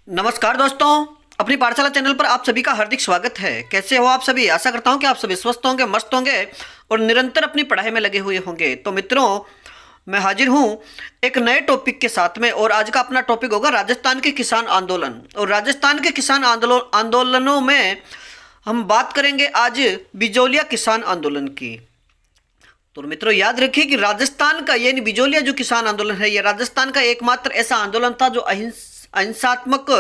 नमस्कार दोस्तों, अपनी पाठशाला चैनल पर आप सभी का हार्दिक स्वागत है। कैसे हो आप सभी? आशा करता हूं कि आप सभी स्वस्थ होंगे, मस्त होंगे और निरंतर अपनी पढ़ाई में लगे हुए होंगे। तो मित्रों, मैं हाजिर हूं एक नए टॉपिक के साथ में और आज का अपना टॉपिक होगा राजस्थान के किसान आंदोलन। और राजस्थान के किसान आंदोलनों में हम बात करेंगे आज बिजोलिया किसान आंदोलन की। तो मित्रों, याद रखिए कि राजस्थान का यानी बिजोलिया जो किसान आंदोलन है, यह राजस्थान का एकमात्र ऐसा आंदोलन था जो अहिंसात्मक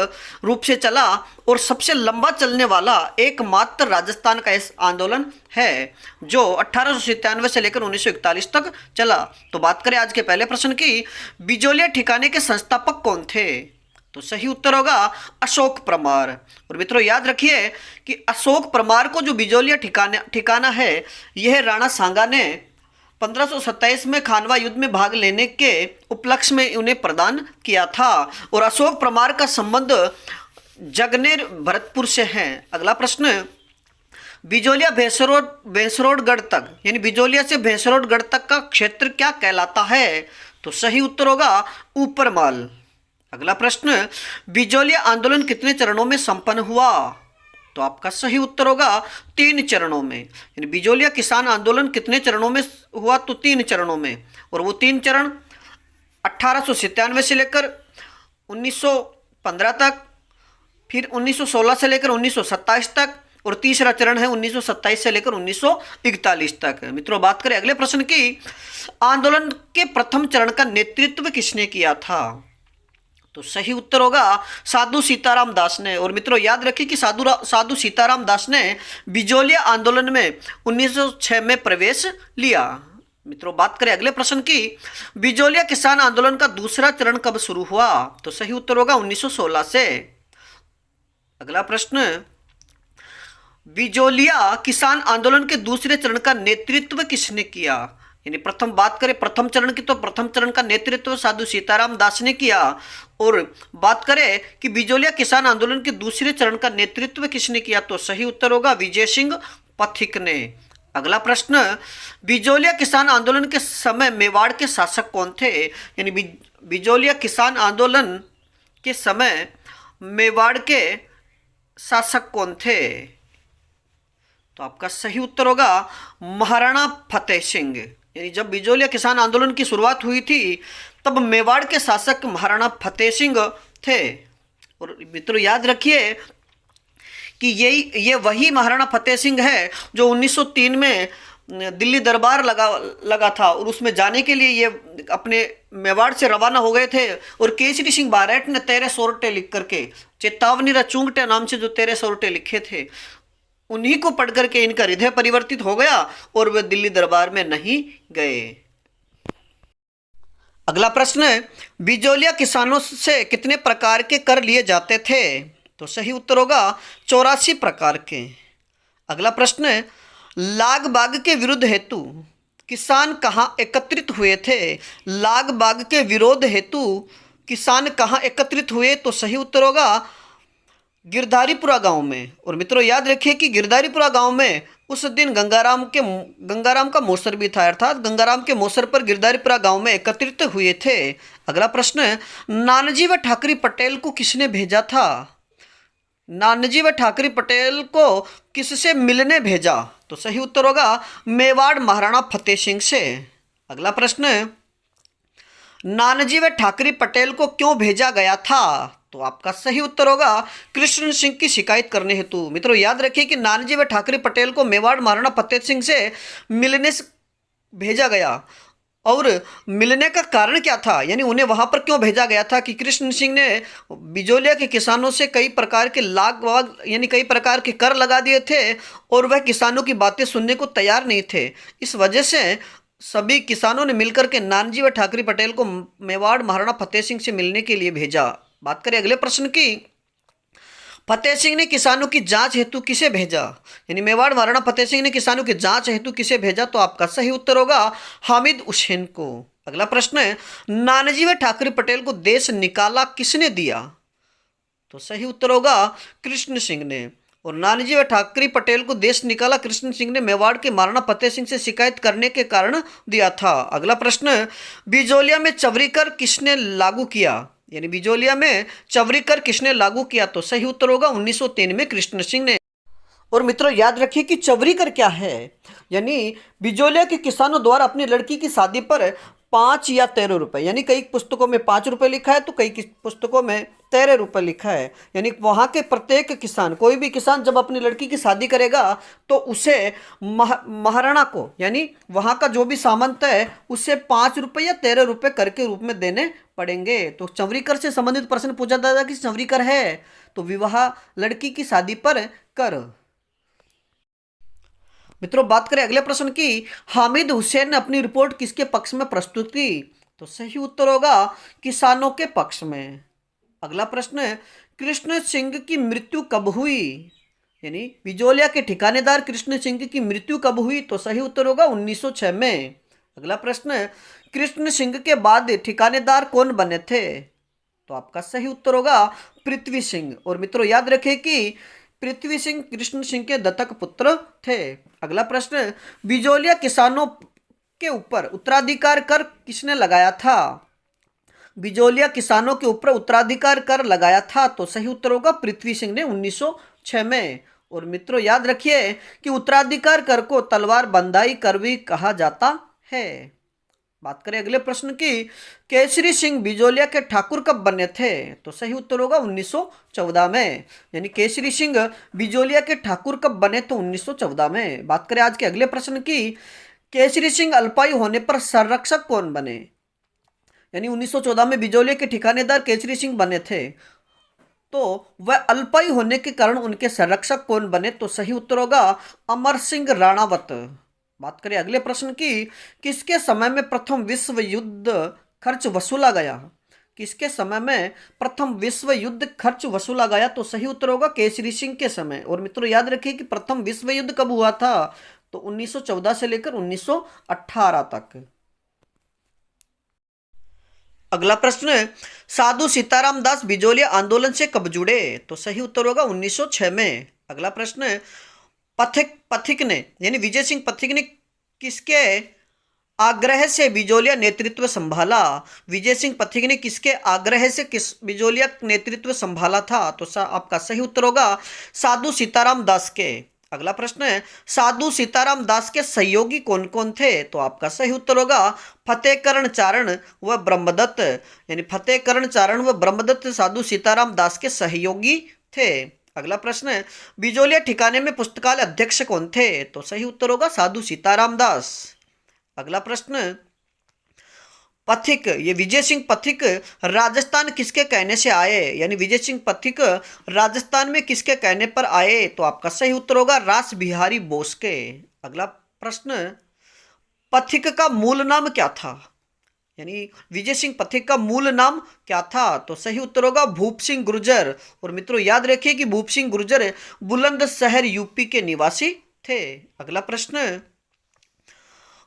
रूप से चला और सबसे लंबा चलने वाला एकमात्र राजस्थान का ऐसा आंदोलन है जो 1897 से लेकर 1941 तक चला। तो बात करें आज के पहले प्रश्न की, बिजोलिया ठिकाने के संस्थापक कौन थे? तो सही उत्तर होगा अशोक परमार। और मित्रों, याद रखिए कि अशोक परमार को जो बिजोलिया ठिकाना है, यह राणा सांगा ने 1527 में खानवा युद्ध में भाग लेने के उपलक्ष्य में उन्हें प्रदान किया था। और अशोक परमार का संबंध जगनेर भरतपुर से है। अगला प्रश्न, बिजोलिया भैंसरोडगढ़ तक यानी बिजोलिया से भैंसरोडगढ़ तक का क्षेत्र क्या कहलाता है? तो सही उत्तर होगा ऊपरमाल। अगला प्रश्न, बिजोलिया आंदोलन कितने चरणों में संपन्न हुआ? तो आपका सही उत्तर होगा 3 चरणों में। यानी बिजोलिया किसान आंदोलन कितने चरणों में हुआ? तो 3 चरणों में। और वो 3 चरण 1897 से लेकर 1915 तक, फिर 1916 से लेकर 1927 तक, और तीसरा चरण है 1927 से लेकर 1941 तक। मित्रों, बात करें अगले प्रश्न की, आंदोलन के प्रथम चरण का नेतृत्व किसने किया था? तो सही उत्तर होगा साधु सीताराम दास ने। और मित्रों, याद रखिए कि साधु सीताराम दास ने बिजोलिया आंदोलन में 1906 में प्रवेश लिया। मित्रों, बात करें अगले प्रश्न की, बिजोलिया किसान आंदोलन का दूसरा चरण कब शुरू हुआ? तो सही उत्तर होगा 1916 से। अगला प्रश्न, बिजोलिया किसान आंदोलन के दूसरे चरण का नेतृत्व किसने किया? यानी बात करें प्रथम चरण की, तो प्रथम चरण का नेतृत्व साधु सीताराम दास ने किया। और बात करें कि बिजोलिया किसान आंदोलन के दूसरे चरण का नेतृत्व किसने किया? तो सही उत्तर होगा विजय सिंह पथिक ने। अगला प्रश्न, बिजोलिया किसान आंदोलन के समय मेवाड़ के शासक कौन थे? यानी बिजोलिया किसान आंदोलन के समय मेवाड़ के शासक कौन थे? तो आपका सही उत्तर होगा महाराणा फतेह सिंह। यानी जब बिजोलिया किसान आंदोलन की शुरुआत हुई थी तब मेवाड़ के शासक महाराणा फतेह सिंह थे। और मित्रों, याद रखिए कि ये वही महाराणा फतेह सिंह है जो 1903 में दिल्ली दरबार लगा था और उसमें जाने के लिए ये अपने मेवाड़ से रवाना हो गए थे। और केसरी सिंह बारेट ने 13 सोरठे लिख करके चेतावनी रचूंगटे नाम से जो 13 सोरठे लिखे थे, उन्हीं को पढ़ करके इनका हृदय परिवर्तित हो गया और वे दिल्ली दरबार में नहीं गए। अगला प्रश्न है, बिजोलिया किसानों से कितने प्रकार के कर लिए जाते थे? तो सही उत्तर होगा 84 प्रकार के। अगला प्रश्न है, लाग बाग के विरुद्ध हेतु किसान कहाँ एकत्रित हुए थे? लाग बाग के विरोध हेतु किसान कहाँ एकत्रित हुए? तो सही उत्तर होगा गिरधारीपुरा गांव में। और मित्रों, याद रखिए कि गिरधारीपुरा गांव में उस दिन गंगाराम का मौसर भी था, अर्थात गंगाराम के मौसर पर गिरधारीपुरा गांव में एकत्रित हुए थे। अगला प्रश्न है, नानाजी व ठाकरे पटेल को किसने भेजा था? नानाजी व ठाकरे पटेल को किससे मिलने भेजा? तो सही उत्तर होगा मेवाड़ महाराणा फतेह सिंह से। अगला प्रश्न है, नानाजी व ठाकरे पटेल को क्यों भेजा गया था? तो आपका सही उत्तर होगा कृष्ण सिंह की शिकायत करने हेतु। मित्रों, याद रखिए कि नानाजी व ठाकरे पटेल को मेवाड़ महाराणा फतेह सिंह से मिलने से भेजा गया। और मिलने का कारण क्या था, यानी उन्हें वहां पर क्यों भेजा गया था कि कृष्ण सिंह ने बिजोलिया के किसानों से कई प्रकार के यानी कई प्रकार के कर लगा दिए थे और वह किसानों की बातें सुनने को तैयार नहीं थे। इस वजह से सभी किसानों ने मिलकर के नानाजी व ठाकरे पटेल को मेवाड़ महाराणा फतेह सिंह से मिलने के लिए भेजा। बात करें अगले प्रश्न की, फतेह सिंह ने किसानों की जांच हेतु किसे भेजा? यानी मेवाड़ महाराणा फतेह सिंह ने किसानों की जांच हेतु किसे भेजा? तो आपका सही उत्तर होगा हामिद हुसैन को। अगला प्रश्न है, नानाजी व ठाकरे पटेल को देश निकाला किसने दिया? तो सही उत्तर होगा कृष्ण सिंह ने। और नानाजी व ठाकरे पटेल को देश निकाला कृष्ण सिंह ने मेवाड़ के महाराणा फतेह सिंह से शिकायत करने के कारण दिया था। अगला प्रश्न, बिजोलिया में चवरी कर किसने लागू किया? यानी बिजोलिया में चवरी कर किसने लागू किया? तो सही उत्तर होगा 1903 में कृष्ण सिंह ने। और मित्रों याद रखिए कि चवरी कर क्या है, यानी बिजोलिया के किसानों द्वारा अपनी लड़की की शादी पर 5 या 13 रुपए, यानी कई पुस्तकों में 5 रुपए लिखा है तो कई पुस्तकों में 13 रुपए लिखा है। यानी वहाँ के प्रत्येक किसान, कोई भी किसान जब अपनी लड़की की शादी करेगा तो उसे महाराणा को, यानी वहाँ का जो भी सामंत है उसे 5 रुपए या 13 रुपए कर के रूप में देने पड़ेंगे। तो चवरी कर से संबंधित प्रश्न पूछा जाता है कि चवरी कर है तो विवाह, लड़की की शादी पर कर। मित्रों बात करें अगले प्रश्न की, हामिद हुसैन ने अपनी रिपोर्ट किसके पक्ष में प्रस्तुत की? तो सही उत्तर होगा किसानों के पक्ष में। अगला प्रश्न है, कृष्ण सिंह की मृत्यु कब हुई? यानी बिजोलिया के ठिकानेदार कृष्ण सिंह की मृत्यु कब हुई? तो सही उत्तर होगा 1906 में। अगला प्रश्न है, कृष्ण सिंह के बाद ठिकानेदार कौन बने थे? तो आपका सही उत्तर होगा पृथ्वी सिंह। और मित्रों याद रखें कि पृथ्वी सिंह कृष्ण सिंह के दत्तक पुत्र थे। अगला प्रश्न, बिजोलिया किसानों के ऊपर उत्तराधिकार कर किसने लगाया था? बिजोलिया किसानों के ऊपर उत्तराधिकार कर लगाया था तो सही उत्तर होगा पृथ्वी सिंह ने 1906 में। और मित्रों याद रखिए कि उत्तराधिकार कर को तलवार बंधाई कर भी कहा जाता है। बात करें अगले प्रश्न की, केसरी सिंह बिजोलिया के ठाकुर कब बने थे? तो सही उत्तर होगा 1914 में। यानी केसरी सिंह बिजोलिया के ठाकुर कब बने? तो 1914 में। बात करें आज के अगले प्रश्न की, केसरी सिंह अल्पायु होने पर संरक्षक कौन बने? यानी 1914 में बिजोलिया के ठिकानेदार केसरी सिंह बने थे तो वह अल्पायु होने के कारण उनके संरक्षक कौन बने? तो सही उत्तर होगा अमर सिंह राणावत। बात करें अगले प्रश्न की, किसके समय में प्रथम विश्व युद्ध खर्च वसूला गया? किसके समय में प्रथम विश्व युद्ध खर्च वसूला गया? तो सही उत्तर होगा केसरी सिंह के समय। और मित्रों याद रखिए कि प्रथम विश्व युद्ध कब हुआ था? तो 1914 से लेकर 1918 तक। अगला प्रश्न है, साधु सीताराम दास बिजोलिया आंदोलन से कब जुड़े? तो सही उत्तर होगा 1906 में। अगला प्रश्न है, पथिक ने यानी विजय सिंह पथिक ने किसके आग्रह से बिजोलिया नेतृत्व संभाला? विजय सिंह पथिक ने किसके आग्रह से बिजोलिया नेतृत्व संभाला था? तो आपका सही उत्तर होगा साधु सीताराम दास के। अगला प्रश्न है, साधु सीताराम दास के सहयोगी कौन कौन थे? तो आपका सही उत्तर होगा फतेहकरण चारण व ब्रह्मदत्त। यानी फतेहकरण चारण व ब्रह्मदत्त साधु सीताराम दास के सहयोगी थे। अगला प्रश्न है, बिजोलिया ठिकाने में पुस्तकालय अध्यक्ष कौन थे? तो सही उत्तर होगा साधु सीताराम दास। अगला प्रश्न, पथिक, ये विजय सिंह पथिक राजस्थान किसके कहने से आए? यानी विजय सिंह पथिक राजस्थान में किसके कहने पर आए? तो आपका सही उत्तर होगा रास बिहारी बोस के। अगला प्रश्न, पथिक का मूल नाम क्या था? यानी विजय सिंह पथिक का मूल नाम क्या था? तो सही उत्तर होगा भूप सिंह गुर्जर। और मित्रों याद रखिए कि भूप सिंह गुर्जर बुलंदशहर यूपी के निवासी थे। अगला प्रश्न,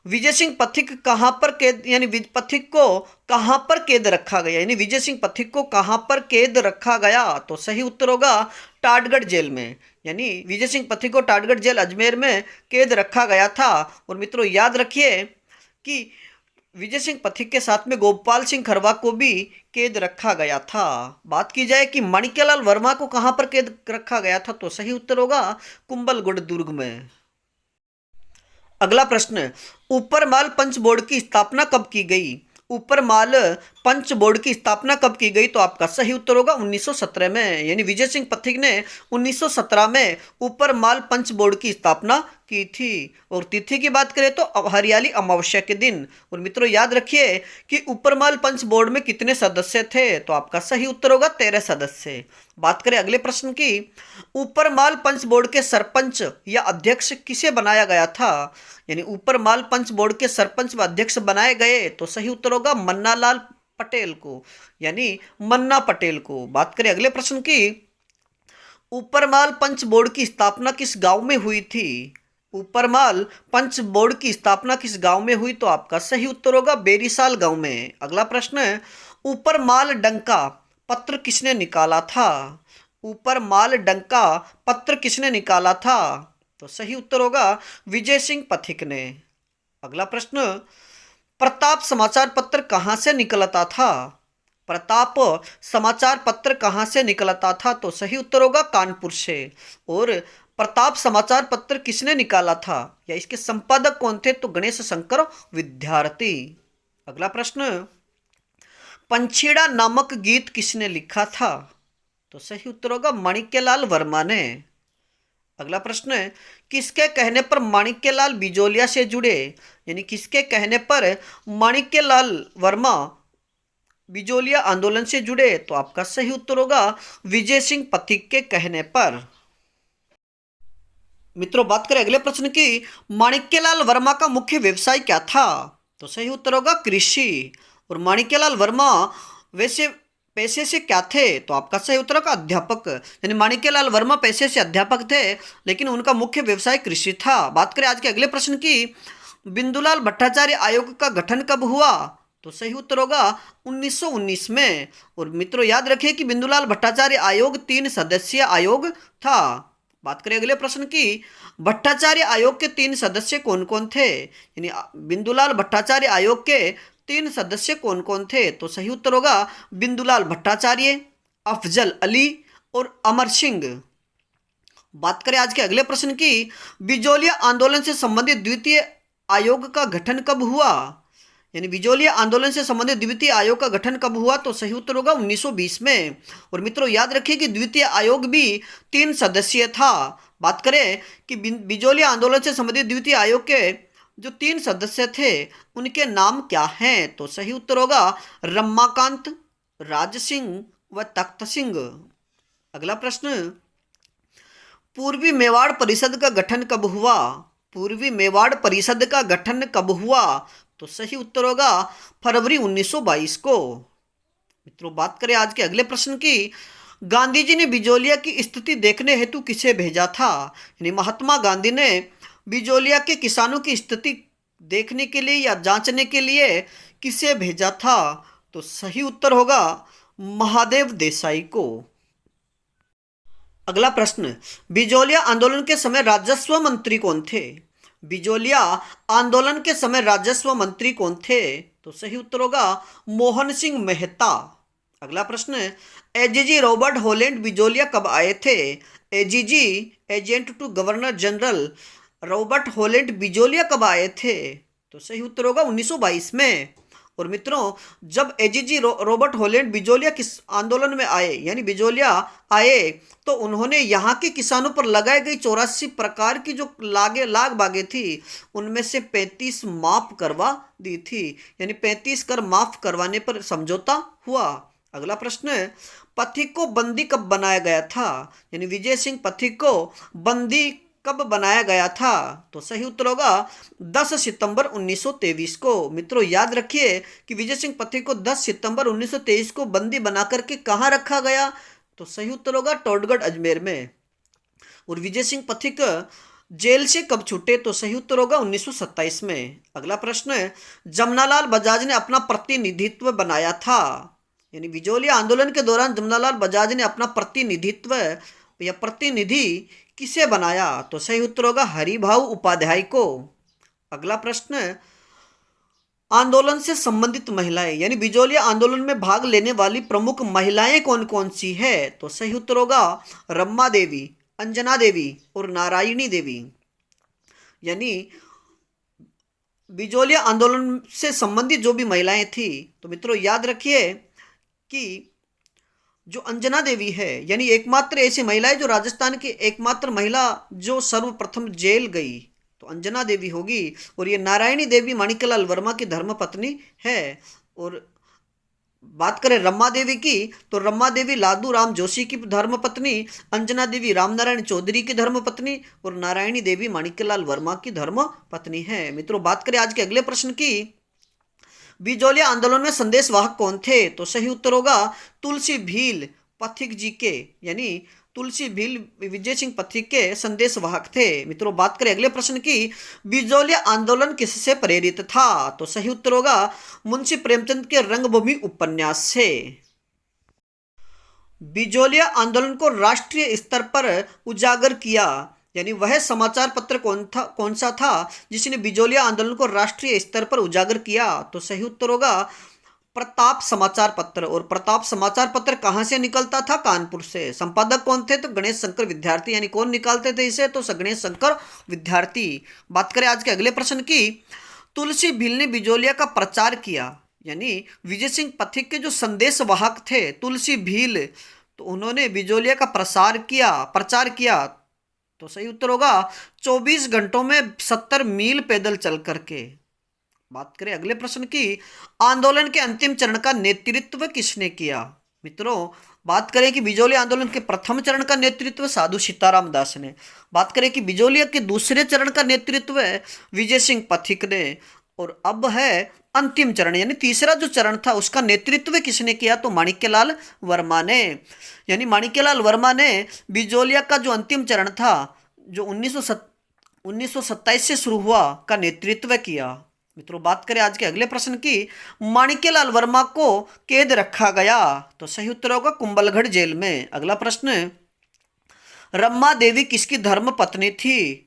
विजय सिंह पथिक कहां पर कैद, यानी पथिक को कहां पर कैद रखा गया? यानी विजय सिंह पथिक को कहां पर कैद रखा गया? तो सही उत्तर होगा टाटगढ़ जेल में। यानी विजय सिंह पथिक को टाटगढ़ जेल अजमेर में कैद रखा गया था। और मित्रों याद रखिए कि विजय सिंह पथिक के साथ में गोपाल सिंह खरवा को भी कैद रखा गया था। बात की जाए कि माणिक्यलाल वर्मा को कहां पर कैद रखा गया था? तो सही उत्तर होगा कुंभलगढ़ दुर्ग में। अगला प्रश्न, ऊपरमाल पंच बोर्ड की स्थापना कब की गई? ऊपरमाल पंच बोर्ड की स्थापना कब की गई? तो आपका सही उत्तर होगा 1917 में। यानी विजय सिंह पथिक ने 1917 में ऊपरमाल पंच बोर्ड की स्थापना की थी। और तिथि की बात करें तो हरियाली अमावस्या के दिन। और मित्रों याद रखिए कि ऊपरमाल पंच बोर्ड में कितने सदस्य थे? तो आपका सही उत्तर होगा 13 सदस्य। बात करें अगले प्रश्न की, ऊपरमाल पंच बोर्ड के सरपंच या अध्यक्ष किसे बनाया गया था? यानी ऊपरमाल पंच बोर्ड के सरपंच व अध्यक्ष बनाए गए तो सही उत्तर होगा मन्नालाल पटेल को, यानी मन्ना पटेल को। बात करें अगले प्रश्न की, ऊपरमाल पंच बोर्ड की स्थापना किस गांव में हुई थी? ऊपरमाल पंच बोर्ड की स्थापना किस गांव में हुई? तो आपका सही उत्तर होगा बेरीसाल गांव में। अगला प्रश्न है, ऊपरमाल डंका पत्र किसने निकाला था? ऊपरमाल डंका पत्र किसने निकाला था? तो सही उत्तर होगा विजय सिंह पथिक ने। अगला प्रश्न, प्रताप समाचार पत्र कहां से निकलता था? प्रताप समाचार पत्र कहाँ से निकलता था? तो सही उत्तर होगा कानपुर से। और प्रताप समाचार पत्र किसने निकाला था या इसके संपादक कौन थे? तो गणेश शंकर विद्यार्थी। अगला प्रश्न, पंछीड़ा नामक गीत किसने लिखा था? तो सही उत्तर होगा माणिक्यलाल वर्मा ने। अगला प्रश्न है, किसके कहने पर माणिक्यलाल बिजोलिया से जुड़े? यानी किसके कहने पर माणिक्यलाल वर्मा बिजोलिया आंदोलन से जुड़े? तो आपका सही उत्तर होगा विजय सिंह पथिक के कहने पर। मित्रों, बात करें अगले प्रश्न की, माणिक्यलाल वर्मा का मुख्य व्यवसाय क्या था? तो सही उत्तर होगा कृषि। और माणिक्यलाल वर्मा वैसे पेशे से क्या थे? तो आपका सही उत्तर होगा अध्यापक। यानी माणिक्यलाल वर्मा पेशे से अध्यापक थे, लेकिन उनका मुख्य व्यवसाय कृषि था। बात करें आज के अगले प्रश्न की, बिंदुलाल भट्टाचार्य आयोग का गठन कब हुआ? तो सही उत्तर होगा 1919 में। और मित्रों, याद रखिए कि बिंदुलाल भट्टाचार्य आयोग 3 सदस्यीय आयोग था। बात करें अगले प्रश्न की, भट्टाचार्य आयोग के 3 सदस्य कौन कौन थे? यानी बिंदुलाल भट्टाचार्य आयोग के 3 सदस्य कौन कौन थे? तो सही उत्तर होगा बिंदुलाल भट्टाचार्य, अफजल अली और अमर सिंह। बात करें आज के अगले प्रश्न की, बिजोलिया आंदोलन से संबंधित द्वितीय आयोग का गठन कब हुआ? यानी बिजोलिया आंदोलन से संबंधित द्वितीय आयोग का गठन कब हुआ? तो सही उत्तर होगा 1920 में। और मित्रों, याद रखिए कि द्वितीय आयोग भी 3 सदस्यीय था। बात करें कि बिजोलिया आंदोलन से संबंधित द्वितीय आयोग के जो 3 सदस्य थे उनके नाम क्या हैं? तो सही उत्तर होगा रमाकांत, राज सिंह व तख्त सिंह। अगला प्रश्न, पूर्वी मेवाड़ परिषद का गठन कब हुआ? पूर्वी मेवाड़ परिषद का गठन कब हुआ? तो सही उत्तर होगा फरवरी 1922 को। मित्रों, बात करें आज के अगले प्रश्न की, गांधी जी ने बिजोलिया की स्थिति देखने हेतु किसे भेजा था? यानी महात्मा गांधी ने बिजोलिया के किसानों की स्थिति देखने के लिए या जांचने के लिए किसे भेजा था? तो सही उत्तर होगा महादेव देसाई को। अगला प्रश्न, बिजोलिया आंदोलन के समय राजस्व मंत्री कौन थे? बिजोलिया आंदोलन के समय राजस्व मंत्री कौन थे? तो सही उत्तर होगा मोहन सिंह मेहता। अगला प्रश्न, एजीजी रॉबर्ट हॉलैंड बिजोलिया कब आए थे? AGG agent to governor general Robert Holland Bijolia कब आए थे? तो सही उत्तर होगा 1922 में। और मित्रों, जब एजीजी रॉबर्ट हॉलैंड बिजोलिया किस आंदोलन में आए यानी बिजोलिया आए, तो उन्होंने यहाँ के किसानों पर लगाई गई 84 प्रकार की जो लाग बागें थी उनमें से 35 माफ करवा दी थी। यानी 35 कर माफ करवाने पर समझौता हुआ। अगला प्रश्न, पथिक को बंदी कब बनाया गया था? यानी विजय सिंह पथिक को बंदी कब बनाया गया था? तो सही उत्तर होगा 10 सितंबर 1923 को। मित्रों, याद रखिए कि विजय सिंह पथिक को 10 सितंबर 1923 को बंदी बना करके कहाँ रखा गया? तो सही उत्तर होगा टोडगढ़ अजमेर में। और विजय सिंह पथिक जेल से कब छूटे? तो सही उत्तर होगा 1927 में। अगला प्रश्न है, जमनालाल बजाज ने अपना प्रतिनिधित्व बनाया था। यानी बिजोलिया आंदोलन के दौरान जमनालाल बजाज ने अपना प्रतिनिधित्व या प्रतिनिधि किसे बनाया? तो सही उत्तर होगा हरिभाऊ उपाध्याय को। अगला प्रश्न, आंदोलन से संबंधित महिलाएं यानी बिजोलिया आंदोलन में भाग लेने वाली प्रमुख महिलाएं कौन कौन सी है? तो सही उत्तर होगा रमा देवी, अंजना देवी और नारायणी देवी। यानी बिजोलिया आंदोलन से संबंधित जो भी महिलाएं थी, तो मित्रों याद रखिए कि जो अंजना देवी है यानी एकमात्र ऐसी महिला है जो राजस्थान की एकमात्र महिला जो सर्वप्रथम जेल गई, तो अंजना देवी होगी। और ये नारायणी देवी माणिक्यलाल वर्मा की धर्मपत्नी है। और बात करें रमा देवी की, तो रमा देवी लादू राम जोशी की धर्मपत्नी, अंजना देवी रामनारायण चौधरी की धर्मपत्नी और नारायणी देवी माणिक्यलाल वर्मा की धर्मपत्नी है। मित्रों, बात करें आज के अगले प्रश्न की, बिजोलिया आंदोलन में संदेश वाहक कौन थे? तो सही उत्तर होगा तुलसी भील पथिक जी के, यानी तुलसी भील विजय सिंह पथिक के संदेश वाहक थे। मित्रों, बात करें अगले प्रश्न की, बिजोलिया आंदोलन किससे प्रेरित था? तो सही उत्तर होगा मुंशी प्रेमचंद के रंगभूमि उपन्यास से। बिजोलिया आंदोलन को राष्ट्रीय स्तर पर उजागर किया यानी वह समाचार पत्र कौन सा था जिसने बिजोलिया आंदोलन को राष्ट्रीय स्तर पर उजागर किया? तो सही उत्तर होगा प्रताप समाचार पत्र। और प्रताप समाचार पत्र कहाँ से निकलता था? कानपुर से। संपादक कौन थे? तो गणेश शंकर विद्यार्थी। यानी कौन निकालते थे इसे? तो गणेश शंकर विद्यार्थी। बात करें आज के अगले प्रश्न की, तुलसी भील ने बिजोलिया का प्रचार किया। यानी विजय सिंह पथिक के जो संदेश वाहक थे तुलसी भील, तो उन्होंने बिजोलिया का प्रचार किया। तो सही उत्तर होगा 24 घंटों में 70 मील पैदल चल करके। बात करें अगले प्रश्न की, आंदोलन के अंतिम चरण का नेतृत्व किसने किया? मित्रों, बात करें कि बिजोलिया आंदोलन के प्रथम चरण का नेतृत्व साधु सीताराम दास ने। बात करें कि बिजोलिया के दूसरे चरण का नेतृत्व विजय सिंह पथिक ने। और अब है अंतिम चरण, यानी तीसरा जो चरण था उसका नेतृत्व किसने किया? तो माणिक्यलाल वर्मा ने। यानी माणिक्यलाल वर्मा ने बिजोलिया का जो अंतिम चरण था, जो 1927 से शुरू हुआ, का नेतृत्व किया। मित्रों, बात करें आज के अगले प्रश्न की, माणिक्यलाल वर्मा को कैद रखा गया। तो सही उत्तर होगा कुंभलगढ़ जेल में। अगला प्रश्न, रमा देवी किसकी धर्म पत्नी थी?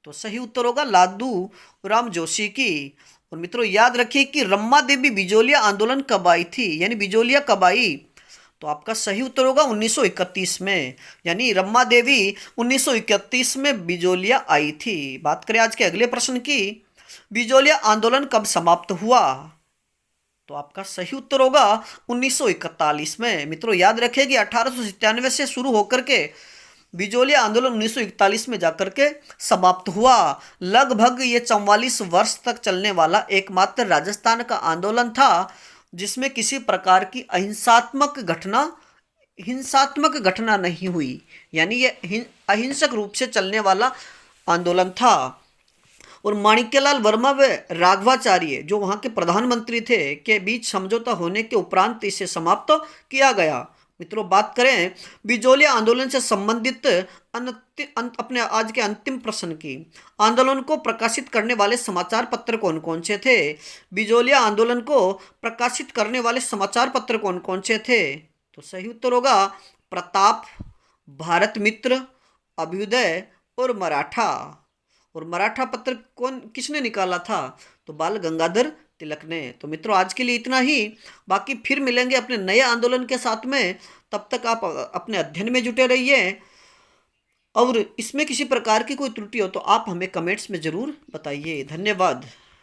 तो सही उत्तर होगा लादू राम जोशी की। और मित्रों, याद रखिए कि रमा देवी बिजोलिया आंदोलन कब आई थी, यानी बिजोलिया कब आई? तो आपका सही उत्तर होगा 1931 में। यानी रमा देवी 1931 में बिजोलिया आई थी। बात करें आज के अगले प्रश्न की, बिजोलिया आंदोलन कब समाप्त हुआ? तो आपका सही उत्तर होगा 1941 में। मित्रों, याद रखिए कि 1897 से शुरू होकर के बिजोलिया आंदोलन 1941 में जाकर के समाप्त हुआ। लगभग ये 44 वर्ष तक चलने वाला एकमात्र राजस्थान का आंदोलन था जिसमें किसी प्रकार की हिंसात्मक घटना नहीं हुई। यानी ये अहिंसक रूप से चलने वाला आंदोलन था। और माणिक्यलाल वर्मा व राघवाचार्य, जो वहाँ के प्रधानमंत्री थे, के बीच समझौता होने के उपरांत इसे समाप्त किया गया। मित्रों, बात करें बिजोलिया आंदोलन से संबंधित अपने आज के अंतिम प्रश्न की, आंदोलन को प्रकाशित करने वाले समाचार पत्र कौन कौन से थे? बिजोलिया आंदोलन को प्रकाशित करने वाले समाचार पत्र कौन कौन से थे? तो सही उत्तर होगा प्रताप, भारत मित्र, अभ्युदय और मराठा। और मराठा पत्र किसने निकाला था? तो बाल गंगाधर तिलक ने। तो मित्रों, आज के लिए इतना ही। बाकी फिर मिलेंगे अपने नए आंदोलन के साथ में। तब तक आप अपने अध्ययन में जुटे रहिए। और इसमें किसी प्रकार की कोई त्रुटि हो तो आप हमें कमेंट्स में ज़रूर बताइए। धन्यवाद।